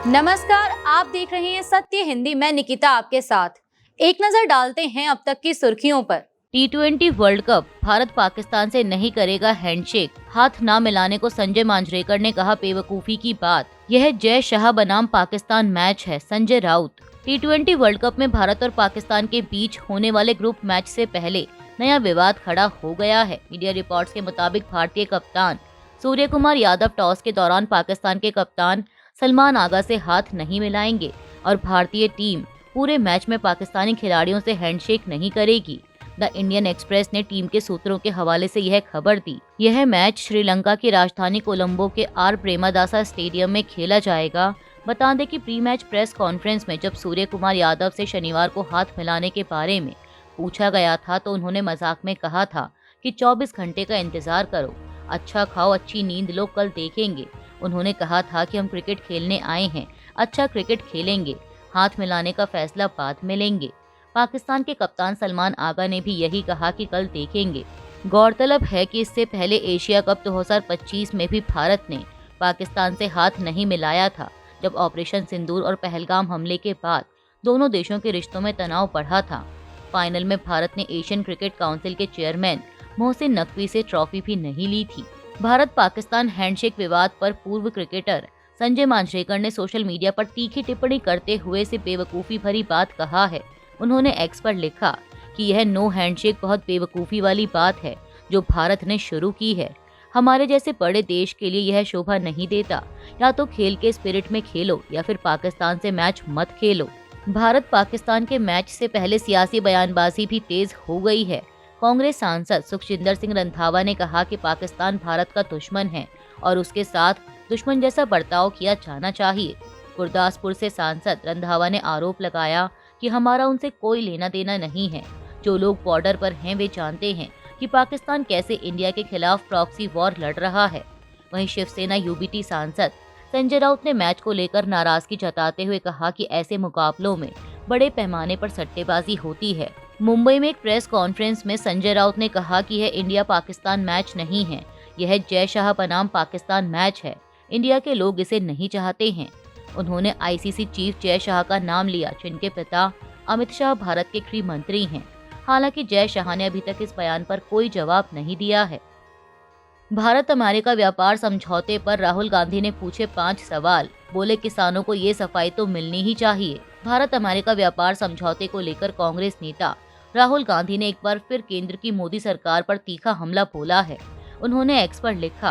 नमस्कार, आप देख रहे हैं सत्य हिंदी। मैं निकिता आपके साथ। एक नजर डालते हैं अब तक की सुर्खियों पर। T20 world cup, Bharat Pakistan से नहीं करेगा हैंडशेक। हाथ ना मिलाने को संजय मांजरेकर ने कहा बेवकूफी की बात। यह जय शाह बनाम पाकिस्तान मैच है, Sanjay Raut. T20 world cup में भारत और पाकिस्तान के बीच होने वाले ग्रुप मैच से पहले नया विवाद खड़ा हो गया है। मीडिया रिपोर्ट्स के मुताबिक भारतीय कप्तान सूर्य कुमार यादव टॉस के दौरान पाकिस्तान के कप्तान सलमान आगा से हाथ नहीं मिलाएंगे और भारतीय टीम पूरे मैच में पाकिस्तानी खिलाड़ियों से हैंडशेक नहीं करेगी। द इंडियन एक्सप्रेस ने टीम के सूत्रों के हवाले से यह खबर दी। यह मैच श्रीलंका की राजधानी कोलंबो के आर प्रेमदासा स्टेडियम में खेला जाएगा। बता दें कि प्री मैच प्रेस कॉन्फ्रेंस में जब सूर्य कुमार यादव से शनिवार को हाथ मिलाने के बारे में पूछा गया था तो उन्होंने मजाक में कहा था कि 24 घंटे का इंतजार करो, अच्छा खाओ, अच्छी नींद लो, कल देखेंगे। उन्होंने कहा था कि हम क्रिकेट खेलने आए हैं, अच्छा क्रिकेट खेलेंगे, हाथ मिलाने का फैसला बाद में लेंगे। पाकिस्तान के कप्तान सलमान आगा ने भी यही कहा कि कल देखेंगे। गौरतलब है कि इससे पहले एशिया कप 2025 में भी भारत ने पाकिस्तान से हाथ नहीं मिलाया था, जब ऑपरेशन सिंदूर और पहलगाम हमले के बाद दोनों देशों के रिश्तों में तनाव बढ़ा था। फाइनल में भारत ने एशियन क्रिकेट काउंसिल के चेयरमैन मोहसिन नकवी से ट्रॉफी भी नहीं ली थी। भारत पाकिस्तान हैंडशेक विवाद पर पूर्व क्रिकेटर संजय मांजरेकर ने सोशल मीडिया पर तीखी टिप्पणी करते हुए इसे बेवकूफ़ी भरी बात कहा है। उन्होंने एक्स पर लिखा कि यह नो हैंडशेक बहुत बेवकूफ़ी वाली बात है जो भारत ने शुरू की है। हमारे जैसे बड़े देश के लिए यह शोभा नहीं देता। या तो खेल के स्पिरिट में खेलो या फिर पाकिस्तान से मैच मत खेलो। भारत पाकिस्तान के मैच से पहले सियासी बयानबाजी भी तेज हो गई है। कांग्रेस सांसद सुखजिंदर सिंह रंधावा ने कहा कि पाकिस्तान भारत का दुश्मन है और उसके साथ दुश्मन जैसा बर्ताव किया जाना चाहिए। गुरदासपुर से सांसद रंधावा ने आरोप लगाया कि हमारा उनसे कोई लेना देना नहीं है। जो लोग बॉर्डर पर हैं वे जानते हैं कि पाकिस्तान कैसे इंडिया के खिलाफ प्रॉक्सी वॉर लड़ रहा है। वहीं शिवसेना यूबीटी सांसद संजय राउत ने मैच को लेकर नाराजगी जताते हुए कहा कि ऐसे मुकाबलों में बड़े पैमाने पर सट्टेबाजी होती है। मुंबई में एक प्रेस कॉन्फ्रेंस में संजय राउत ने कहा कि यह इंडिया पाकिस्तान मैच नहीं है, यह जय शाह बनाम पाकिस्तान मैच है। इंडिया के लोग इसे नहीं चाहते हैं। उन्होंने आईसीसी चीफ जय शाह का नाम लिया, जिनके पिता अमित शाह भारत के गृह मंत्री हैं। हालांकि जय शाह ने अभी तक इस बयान पर कोई जवाब नहीं दिया है। भारत अमेरिका व्यापार समझौते पर राहुल गांधी ने पूछे 5 सवाल। बोले किसानों को ये सफाई तो मिलनी ही चाहिए। भारत अमेरिका व्यापार समझौते को लेकर कांग्रेस नेता राहुल गांधी ने एक बार फिर केंद्र की मोदी सरकार पर तीखा हमला बोला है। उन्होंने एक्स पर लिखा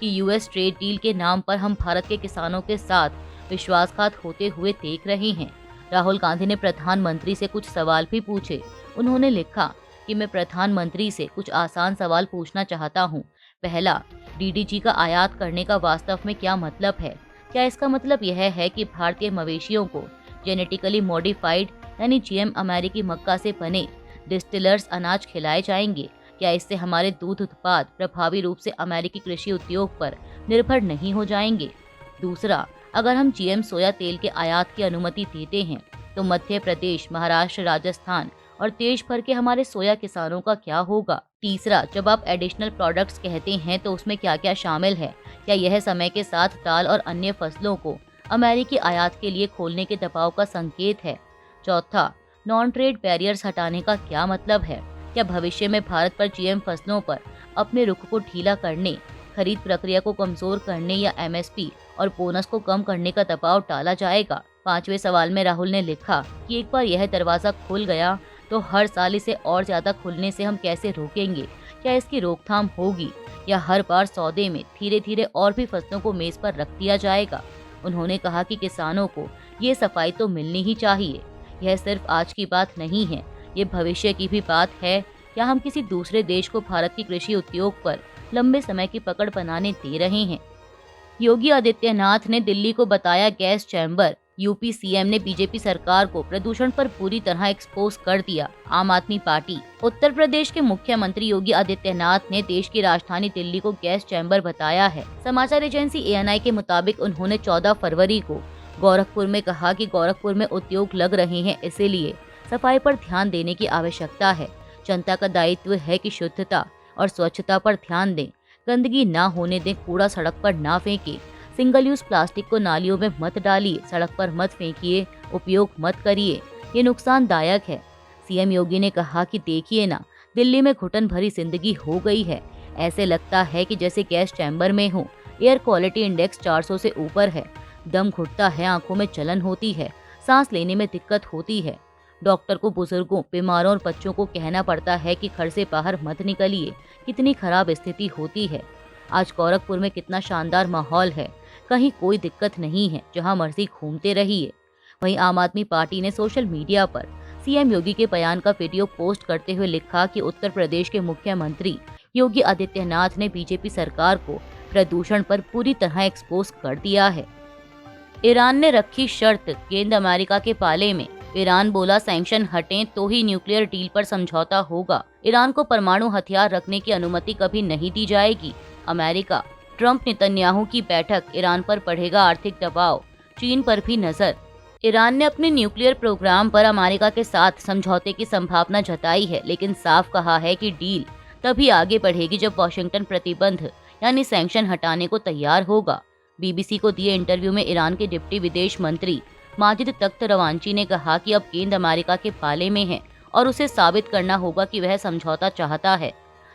कि यूएस ट्रेड डील के नाम पर हम भारत के किसानों के साथ विश्वासघात होते हुए देख रहे हैं। राहुल गांधी ने प्रधानमंत्री से कुछ सवाल भी पूछे। उन्होंने लिखा कि मैं प्रधानमंत्री से कुछ आसान सवाल पूछना चाहता हूँ। पहला, डीडीजी का आयात करने का वास्तव में क्या मतलब है? क्या इसका मतलब यह है कि भारतीय मवेशियों को जेनेटिकली मॉडिफाइड यानी जीएम अमेरिकी मक्का से बने डिस्टिलर्स अनाज खिलाए जाएंगे? क्या इससे हमारे दूध उत्पाद प्रभावी रूप से अमेरिकी कृषि उद्योग पर निर्भर नहीं हो जाएंगे? दूसरा, अगर हम जीएम सोया तेल के आयात की अनुमति देते हैं तो मध्य प्रदेश, महाराष्ट्र, राजस्थान और देश भर के हमारे सोया किसानों का क्या होगा? तीसरा, जब आप एडिशनल प्रोडक्ट्स कहते हैं तो उसमें क्या क्या शामिल है? क्या यह समय के साथ दाल और अन्य फसलों को अमेरिकी आयात के लिए खोलने के दबाव का संकेत है? चौथा, नॉन ट्रेड बैरियर्स हटाने का क्या मतलब है? क्या भविष्य में भारत पर जीएम फसलों पर अपने रुख को ढीला करने, खरीद प्रक्रिया को कमजोर करने या एमएसपी और बोनस को कम करने का दबाव डाला जाएगा? 5वें सवाल में राहुल ने लिखा कि एक बार यह दरवाजा खुल गया तो हर साल इसे और ज्यादा खुलने से हम कैसे रोकेंगे? क्या इसकी रोकथाम होगी या हर बार सौदे में धीरे धीरे और भी फसलों को मेज पर रख दिया जाएगा? उन्होंने कहा कि किसानों को ये सफाई तो मिलनी ही चाहिए। यह सिर्फ आज की बात नहीं है, ये भविष्य की भी बात है। क्या हम किसी दूसरे देश को भारत की कृषि उद्योग पर लंबे समय की पकड़ बनाने दे रहे हैं? योगी आदित्यनाथ ने दिल्ली को बताया गैस चैम्बर। यूपी सीएम ने बीजेपी सरकार को प्रदूषण पर पूरी तरह एक्सपोज कर दिया। आम आदमी पार्टी। उत्तर प्रदेश के मुख्यमंत्री योगी आदित्यनाथ ने देश की राजधानी दिल्ली को गैस चैम्बर बताया है। समाचार एजेंसी एएनआई के मुताबिक उन्होंने 14 फरवरी को गोरखपुर में कहा कि गोरखपुर में उद्योग लग रहे हैं, इसीलिए सफाई पर ध्यान देने की आवश्यकता है। जनता का दायित्व है कि शुद्धता और स्वच्छता पर ध्यान दें, गंदगी ना होने दें, कूड़ा सड़क पर ना फेंकें। सिंगल यूज प्लास्टिक को नालियों में मत डालिए, सड़क पर मत फेंकिए, उपयोग मत करिए, ये नुकसानदायक है। सीएम योगी ने कहा कि देखिए ना, दिल्ली में घुटन भरी जिंदगी हो गई है। ऐसे लगता है कि जैसे गैस चैम्बर में हो। एयर क्वालिटी इंडेक्स 400 से ऊपर है। दम घुटता है, आंखों में जलन होती है, सांस लेने में दिक्कत होती है। डॉक्टर को बुजुर्गों, बीमारों और बच्चों को कहना पड़ता है कि घर से बाहर मत निकलिए। कितनी खराब स्थिति होती है। आज गोरखपुर में कितना शानदार माहौल है, कहीं कोई दिक्कत नहीं है, जहां मर्जी घूमते रहिए। वहीं आम आदमी पार्टी ने सोशल मीडिया पर सीएम योगी के बयान का वीडियो पोस्ट करते हुए लिखा कि उत्तर प्रदेश के मुख्यमंत्री योगी आदित्यनाथ ने बीजेपी सरकार को प्रदूषण पर पूरी तरह एक्सपोज कर दिया है। ईरान ने रखी शर्त, गेंद अमेरिका के पाले में। ईरान बोला सैंक्शन हटें तो ही न्यूक्लियर डील पर समझौता होगा। ईरान को परमाणु हथियार रखने की अनुमति कभी नहीं दी जाएगी। अमेरिका, ट्रंप नेतन्याहू की बैठक, ईरान पर बढ़ेगा आर्थिक दबाव, चीन पर भी नजर। ईरान ने अपने न्यूक्लियर प्रोग्राम पर अमेरिका के साथ समझौते की संभावना जताई है, लेकिन साफ कहा है कि डील तभी आगे बढ़ेगी जब वॉशिंगटन प्रतिबंध यानी सैंक्शन हटाने को तैयार होगा। बीबीसी को दिए इंटरव्यू में ईरान के डिप्टी विदेश मंत्री माजिद तख्त रवांची ने कहा कि अब गेंद अमेरिका के पाले में है और उसे साबित करना होगा कि वह समझौता चाहता है।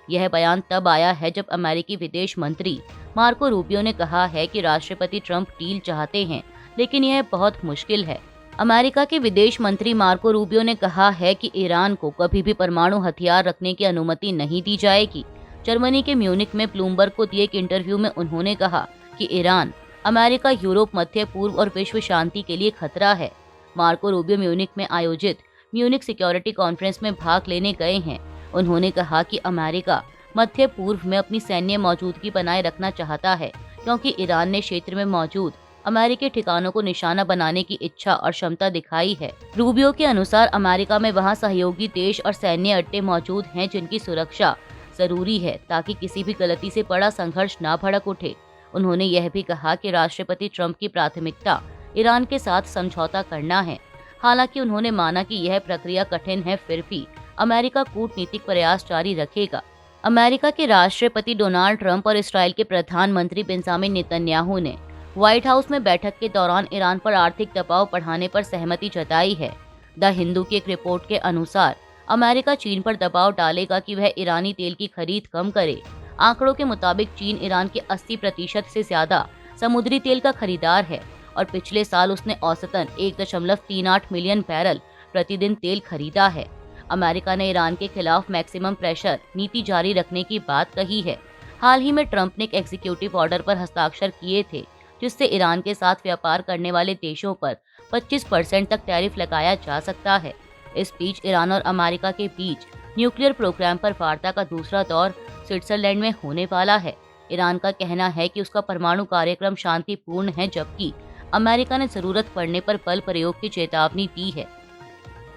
यह बयान तब आया है जब अमेरिकी विदेश मंत्री मार्को रूबियो ने कहा है कि राष्ट्रपति ट्रंप डील चाहते हैं, लेकिन यह बहुत मुश्किल है। अमेरिका के विदेश मंत्री मार्को रूबियो ने कहा है कि ईरान को कभी भी परमाणु हथियार रखने की अनुमति नहीं दी जाएगी। जर्मनी के म्यूनिक में ब्लूमबर्ग को दिए एक इंटरव्यू में उन्होंने कहा कि ईरान, अमेरिका, यूरोप, मध्य पूर्व और विश्व शांति के लिए खतरा है। मार्को रूबियो म्यूनिक में आयोजित म्यूनिक सिक्योरिटी कॉन्फ्रेंस में भाग लेने गए हैं। उन्होंने कहा कि अमेरिका मध्य पूर्व में अपनी सैन्य मौजूदगी बनाए रखना चाहता है, क्योंकि ईरान ने क्षेत्र में मौजूद अमेरिकी ठिकानों को निशाना बनाने की इच्छा और क्षमता दिखाई है। रूबियो के अनुसार अमेरिका में वहां सहयोगी देश और सैन्य अड्डे मौजूद हैं जिनकी सुरक्षा जरूरी है ताकि किसी भी गलती से बड़ा संघर्ष ना भड़क उठे। उन्होंने यह भी कहा कि राष्ट्रपति ट्रंप की प्राथमिकता ईरान के साथ समझौता करना है। हालांकि उन्होंने माना कि यह प्रक्रिया कठिन है, फिर भी अमेरिका कूटनीतिक प्रयास जारी रखेगा। अमेरिका के राष्ट्रपति डोनाल्ड ट्रंप और इसराइल के प्रधानमंत्री बेंजामिन नेतन्याहू ने व्हाइट हाउस में बैठक के दौरान ईरान पर आर्थिक दबाव बढ़ाने पर सहमति जताई है। द हिंदू की एक रिपोर्ट के अनुसार अमेरिका चीन पर दबाव डालेगा कि वह ईरानी तेल की खरीद कम करे। आंकड़ों के मुताबिक चीन ईरान के 80% से ज्यादा समुद्री तेल का खरीदार है और पिछले साल उसने औसतन 1.38 मिलियन बैरल प्रतिदिन तेल खरीदा है। अमेरिका ने ईरान के खिलाफ मैक्सिमम प्रेशर नीति जारी रखने की बात कही है। हाल ही में ट्रंप ने एक एग्जीक्यूटिव ऑर्डर पर हस्ताक्षर किए थे, जिससे ईरान के साथ व्यापार करने वाले देशों पर 25% तक टैरिफ लगाया जा सकता है। इस बीच ईरान और अमेरिका के बीच न्यूक्लियर प्रोग्राम पर वार्ता का दूसरा दौर स्विट्जरलैंड में होने वाला है। ईरान का कहना है कि उसका परमाणु कार्यक्रम शांतिपूर्ण है, जबकि अमेरिका ने जरूरत पड़ने पर बल प्रयोग की चेतावनी दी है।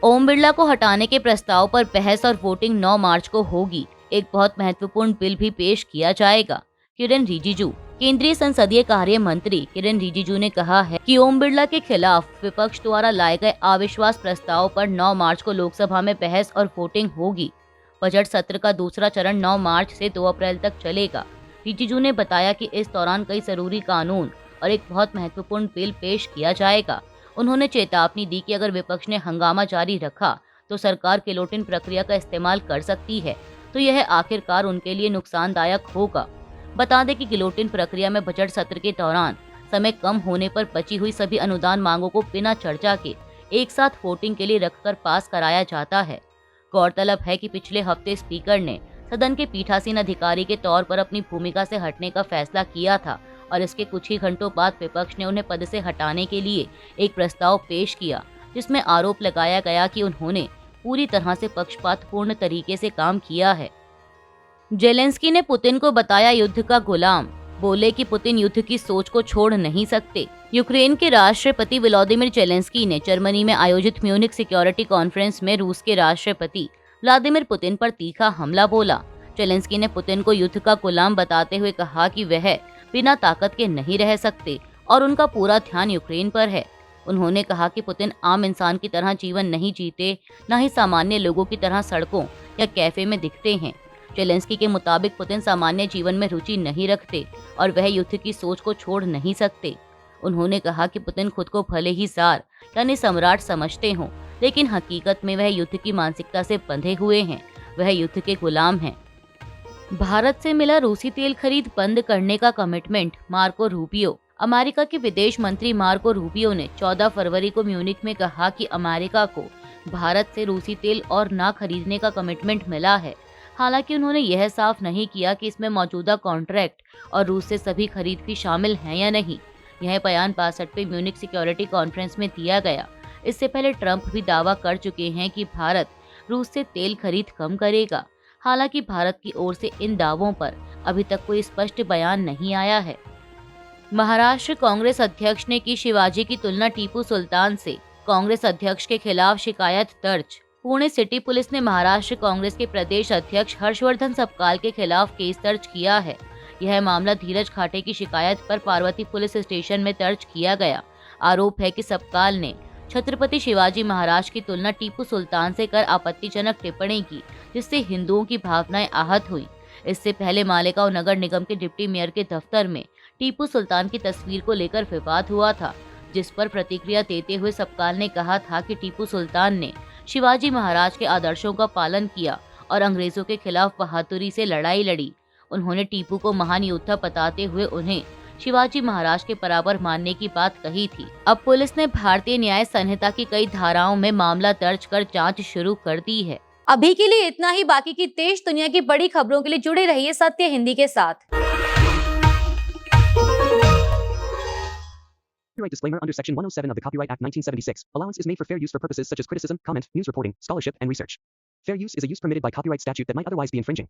ओम बिरला को हटाने के प्रस्ताव पर बहस और वोटिंग 9 मार्च को होगी। एक बहुत महत्वपूर्ण बिल भी पेश किया जाएगा। किरेन रिजिजू, केंद्रीय संसदीय कार्य मंत्री किरेन रिजिजू ने कहा है कि ओम बिरला के खिलाफ विपक्ष द्वारा लाए गए अविश्वास प्रस्ताव पर 9 मार्च को लोकसभा में बहस और वोटिंग होगी। बजट सत्र का दूसरा चरण 9 मार्च से 2 अप्रैल तक चलेगा। रिजिजू ने बताया कि इस दौरान कई जरूरी कानून और एक बहुत महत्वपूर्ण बिल पेश किया जाएगा। उन्होंने चेतावनी दी कि अगर विपक्ष ने हंगामा जारी रखा तो सरकार किलोटिन प्रक्रिया का इस्तेमाल कर सकती है, तो यह आखिरकार उनके लिए नुकसानदायक होगा। बता दें कि गिलोटिन प्रक्रिया में बजट सत्र के दौरान समय कम होने पर बची हुई सभी अनुदान मांगों को बिना चर्चा के एक साथ वोटिंग के लिए रखकर पास कराया जाता है। गौरतलब है कि पिछले हफ्ते स्पीकर ने सदन के पीठासीन अधिकारी के तौर पर अपनी भूमिका से हटने का फैसला किया था और इसके कुछ ही घंटों बाद विपक्ष ने उन्हें पद से हटाने के लिए एक प्रस्ताव पेश किया, जिसमें आरोप लगाया गया कि उन्होंने पूरी तरह से पक्षपातपूर्ण तरीके से काम किया है। जेलेंस्की ने पुतिन को बताया युद्ध का गुलाम, बोले कि पुतिन युद्ध की सोच को छोड़ नहीं सकते। यूक्रेन के राष्ट्रपति व्लादिमीर जेलेंस्की ने जर्मनी में आयोजित म्यूनिक सिक्योरिटी कॉन्फ्रेंस में रूस के राष्ट्रपति व्लादिमीर पुतिन पर तीखा हमला बोला। जेलेंस्की ने पुतिन को युद्ध का गुलाम बताते हुए कहा कि वह बिना ताकत के नहीं रह सकते और उनका पूरा ध्यान यूक्रेन पर है। उन्होंने कहा कि पुतिन आम इंसान की तरह जीवन नहीं जीते, न ही सामान्य लोगों की तरह सड़कों या कैफे में दिखते हैं। जेलेंस्की के मुताबिक पुतिन सामान्य जीवन में रुचि नहीं रखते और वह युद्ध की सोच को छोड़ नहीं सकते। उन्होंने कहा कि पुतिन खुद को भले ही जार यानी सम्राट समझते हों, लेकिन हकीकत में वह युद्ध की मानसिकता से बंधे हुए हैं, वह युद्ध के गुलाम हैं। भारत से मिला रूसी तेल खरीद बंद करने का कमिटमेंट। Marco Rubio. अमेरिका के विदेश मंत्री मार्को रूबियो ने 14 फरवरी को म्यूनिख में कहा कि अमेरिका को भारत से रूसी तेल और ना खरीदने का कमिटमेंट मिला है। हालांकि उन्होंने यह साफ नहीं किया कि इसमें मौजूदा कॉन्ट्रैक्ट और रूस से सभी खरीद भी शामिल हैं या नहीं। यह बयान 62वें म्यूनिख सिक्योरिटी कॉन्फ्रेंस में दिया गया। इससे पहले ट्रंप भी दावा कर चुके हैं कि भारत रूस से तेल खरीद कम करेगा। हालांकि भारत की ओर से इन दावों पर अभी तक कोई स्पष्ट बयान नहीं आया है। महाराष्ट्र कांग्रेस अध्यक्ष ने की शिवाजी की तुलना टीपू सुल्तान से। कांग्रेस अध्यक्ष के खिलाफ शिकायत दर्ज। पुणे सिटी पुलिस ने महाराष्ट्र कांग्रेस के प्रदेश अध्यक्ष हर्षवर्धन सपकाल के खिलाफ केस दर्ज किया है। यह मामला धीरज खाटे की शिकायत पर पार्वती पुलिस स्टेशन में दर्ज किया गया। आरोप है कि सपकाल ने छत्रपति शिवाजी महाराज की तुलना टीपू सुल्तान से कर आपत्तिजनक टिप्पणी की, जिससे हिंदुओं की भावनाएं आहत हुई। इससे पहले मालेगांव नगर निगम के डिप्टी मेयर के दफ्तर में टीपू सुल्तान की तस्वीर को लेकर विवाद हुआ था, जिस पर प्रतिक्रिया देते हुए सपकाल ने कहा था कि टीपू सुल्तान ने शिवाजी महाराज के आदर्शों का पालन किया और अंग्रेजों के खिलाफ बहादुरी से लड़ाई लड़ी। उन्होंने टीपू को महान योद्धा बताते हुए उन्हें शिवाजी महाराज के बराबर मानने की बात कही थी। अब पुलिस ने भारतीय न्याय संहिता की कई धाराओं में मामला दर्ज कर जांच शुरू कर दी है। अभी के लिए इतना ही। बाकी की देश दुनिया की बड़ी खबरों के लिए जुड़े रहिए सत्य हिंदी के साथ। Copyright disclaimer under Section 107 of the Copyright Act 1976. Allowance is made for fair use for purposes such as criticism, comment, news reporting, scholarship, and research. Fair use is a use permitted by copyright statute that might otherwise be infringing.